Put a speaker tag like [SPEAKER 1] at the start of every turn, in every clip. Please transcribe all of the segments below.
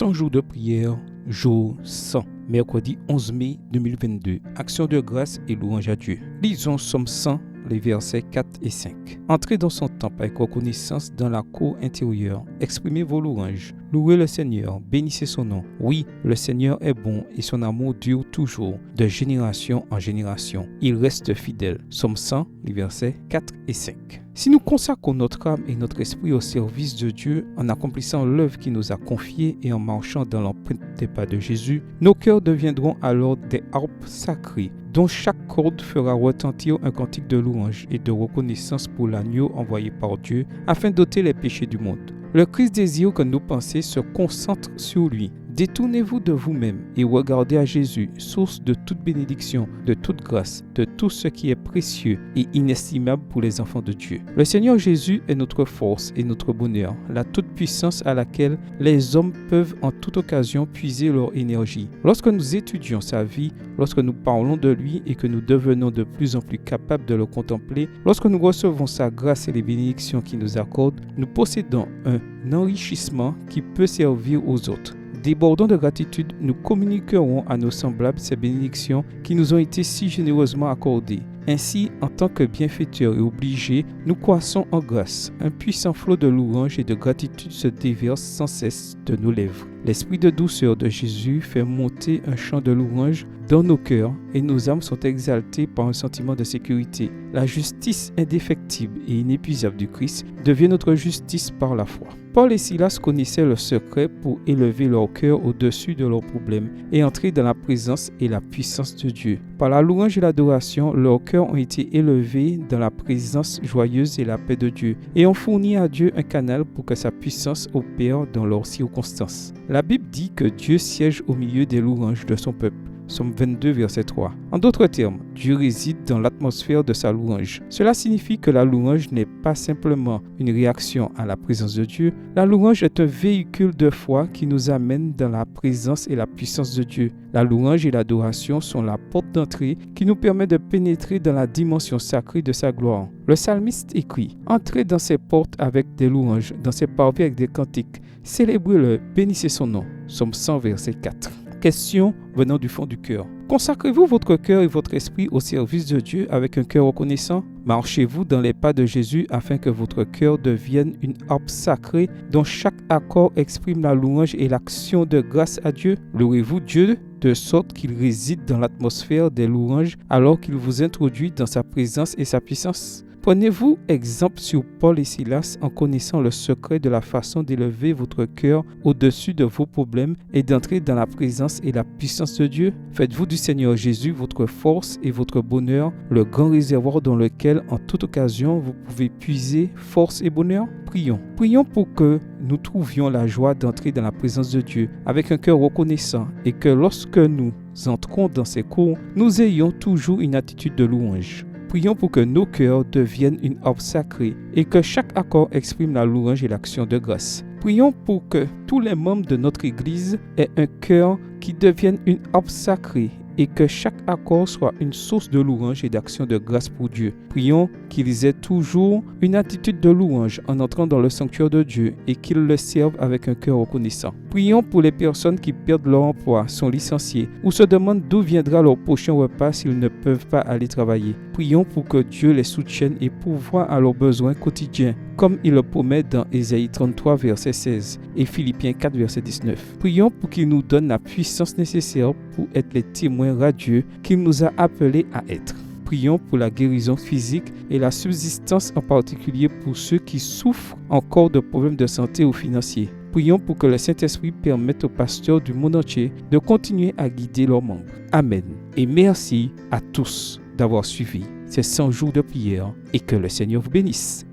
[SPEAKER 1] 100 jours de prière, jour 100, mercredi 11 mai 2022. Action de grâce et louange à Dieu. Lisons Somme 100, les versets 4 et 5. Entrez dans son temple avec reconnaissance dans la cour intérieure. Exprimez vos louanges. Louez le Seigneur, bénissez son nom. Oui, le Seigneur est bon et son amour dure toujours, de génération en génération. Il reste fidèle. Somme 100, les versets 4 et 5. Si nous consacrons notre âme et notre esprit au service de Dieu en accomplissant l'œuvre qu'il nous a confiée et en marchant dans l'empreinte des pas de Jésus, nos cœurs deviendront alors des harpes sacrées dont chaque corde fera retentir un cantique de louange et de reconnaissance pour l'agneau envoyé par Dieu afin d'ôter les péchés du monde. Le Christ désire que nos pensées se concentrent sur lui. Détournez-vous de vous-même et regardez à Jésus, source de toute bénédiction, de toute grâce, de tout ce qui est précieux et inestimable pour les enfants de Dieu. Le Seigneur Jésus est notre force et notre bonheur, la toute-puissance à laquelle les hommes peuvent en toute occasion puiser leur énergie. Lorsque nous étudions sa vie, lorsque nous parlons de lui et que nous devenons de plus en plus capables de le contempler, lorsque nous recevons sa grâce et les bénédictions qu'il nous accorde, nous possédons un enrichissement qui peut servir aux autres. Débordant de gratitude, nous communiquerons à nos semblables ces bénédictions qui nous ont été si généreusement accordées. Ainsi, en tant que bienfaiteurs et obligés, nous croissons en grâce. Un puissant flot de louange et de gratitude se déverse sans cesse de nos lèvres. L'esprit de douceur de Jésus fait monter un chant de louange dans nos cœurs et nos âmes sont exaltées par un sentiment de sécurité. La justice indéfectible et inépuisable du Christ devient notre justice par la foi. Paul et Silas connaissaient le secret pour élever leur cœur au-dessus de leurs problèmes et entrer dans la présence et la puissance de Dieu. Par la louange et l'adoration, leurs cœurs ont été élevés dans la présence joyeuse et la paix de Dieu et ont fourni à Dieu un canal pour que sa puissance opère dans leurs circonstances. La Bible dit que Dieu siège au milieu des louanges de son peuple. Somme 22, verset 3. En d'autres termes, Dieu réside dans l'atmosphère de sa louange. Cela signifie que la louange n'est pas simplement une réaction à la présence de Dieu. La louange est un véhicule de foi qui nous amène dans la présence et la puissance de Dieu. La louange et l'adoration sont la porte d'entrée qui nous permet de pénétrer dans la dimension sacrée de sa gloire. Le psalmiste écrit « Entrez dans ses portes avec des louanges, dans ses parvis avec des cantiques. Célébrez-le, bénissez son nom. » Somme 100, verset 4. Question venant du fond du cœur. Consacrez-vous votre cœur et votre esprit au service de Dieu avec un cœur reconnaissant? Marchez-vous dans les pas de Jésus afin que votre cœur devienne une harpe sacrée dont chaque accord exprime la louange et l'action de grâce à Dieu? Louez-vous Dieu de sorte qu'il réside dans l'atmosphère des louanges alors qu'il vous introduit dans sa présence et sa puissance? Prenez-vous exemple sur Paul et Silas en connaissant le secret de la façon d'élever votre cœur au-dessus de vos problèmes et d'entrer dans la présence et la puissance de Dieu. Faites-vous du Seigneur Jésus votre force et votre bonheur, le grand réservoir dans lequel en toute occasion vous pouvez puiser force et bonheur. Prions. Prions pour que nous trouvions la joie d'entrer dans la présence de Dieu avec un cœur reconnaissant et que lorsque nous entrons dans ses cours, nous ayons toujours une attitude de louange. Prions pour que nos cœurs deviennent une harpe sacrée et que chaque accord exprime la louange et l'action de grâce. Prions pour que tous les membres de notre Église aient un cœur qui devienne une harpe sacrée et que chaque accord soit une source de louange et d'action de grâce pour Dieu. Prions qu'ils aient toujours une attitude de louange en entrant dans le sanctuaire de Dieu et qu'ils le servent avec un cœur reconnaissant. Prions pour les personnes qui perdent leur emploi, sont licenciées ou se demandent d'où viendra leur prochain repas s'ils ne peuvent pas aller travailler. Prions pour que Dieu les soutienne et pourvoie à leurs besoins quotidiens, comme il le promet dans Ésaïe 33, verset 16 et Philippiens 4, verset 19. Prions pour qu'il nous donne la puissance nécessaire pour être les témoins radieux qu'il nous a appelés à être. Prions pour la guérison physique et la subsistance en particulier pour ceux qui souffrent encore de problèmes de santé ou financiers. Prions pour que le Saint-Esprit permette aux pasteurs du monde entier de continuer à guider leurs membres. Amen. Et merci à tous d'avoir suivi ces 100 jours de prière et que le Seigneur vous bénisse.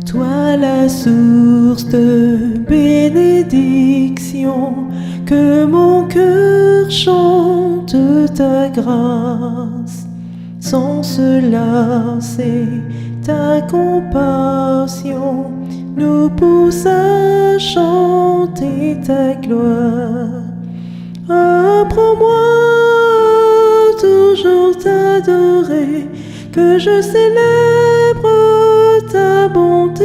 [SPEAKER 2] Toi la source de bénédiction, que mon cœur chante ta grâce, sans se lasser ta compassion, nous pousse à chanter ta gloire. apprends-moi toujours t'adorer, que je célèbre ta bonté,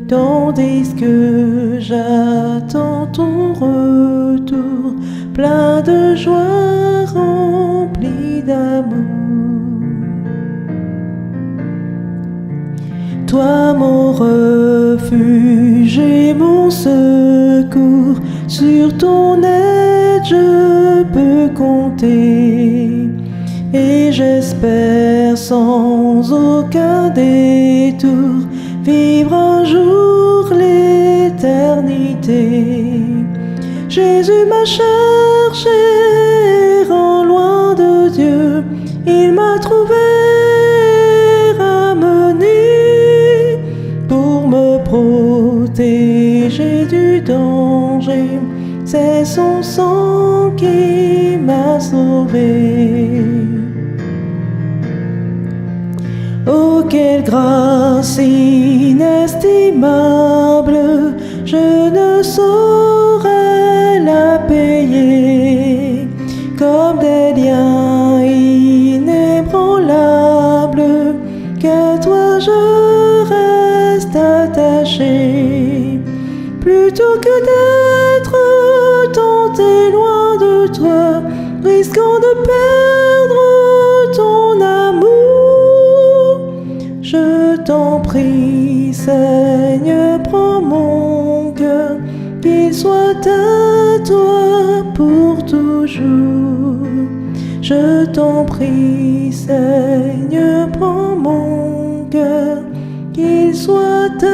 [SPEAKER 2] tandis que j'attends ton retour, plein de joie, rempli d'amour. Toi mon refuge et mon secours, sur ton aide je peux compter, et j'espère sans aucun détour vivre un jour l'éternité. Jésus m'a cherché errant loin de Dieu, il m'a trouvé ramené pour me protéger du danger. C'est son sang qui m'a sauvé. Oh, quelle grâce inestimable, je ne saurais la payer, comme des liens inébranlables, qu'à toi je reste attaché. Plutôt que d'être tenté loin de toi, risquant de perdre ton amour, je t'en prie, Seigneur, prends mon cœur, qu'il soit à toi pour toujours. Je t'en prie, Seigneur, prends mon cœur, qu'il soit à